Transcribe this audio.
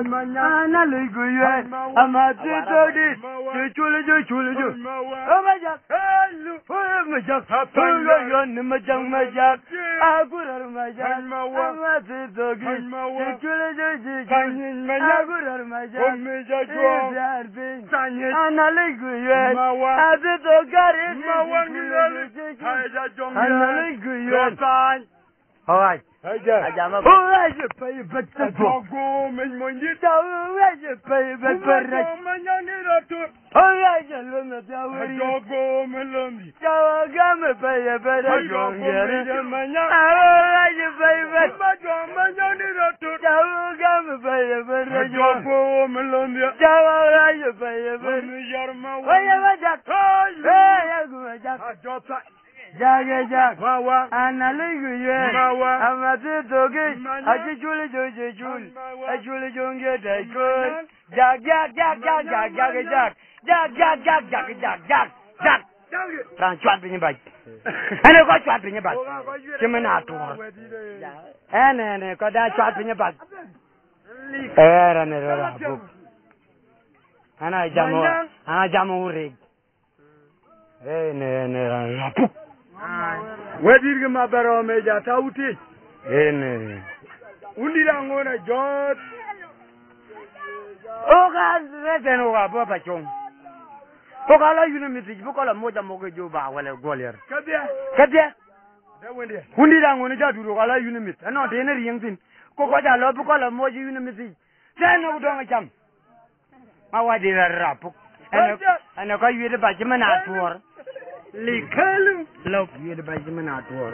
ana liguye amati todi chule amajak majak yon majak agurar majak amati todi chule agurar majak ana liguye ati togari ana liguye Alright. Ajama. Alright, you pay but the go men money. Alright, you pay but Alright, you learn the go melon. Jawagam pay a better Alright, you pay but Jawagam pay a better go melon. Alright, you pay a better Jag, ana liguye, amati togi, aji chuli jonge daikoi, jag. Tran chuat pinyi baj. Ane ko chuat pinyi baj. Chimena tuwa. Ane ko da chuat pinyi baj. Era ne rora buk. Ana jamu urig. Ne rapuk. Where did you get my major tauti? Undi langona jot. Oh, God, that's an over Papa Chong. Pocala Unity, Pocola Moja Mogojuba, well, a Golier. Katia, Undi langona jatu, Ala Unimit, and not any young thing. Cocoda Lopocola Moja Unimity. Then no don't jump. How I did a rap. And I got you the Bajaman at war. Likalum, love you the Benjamin at war.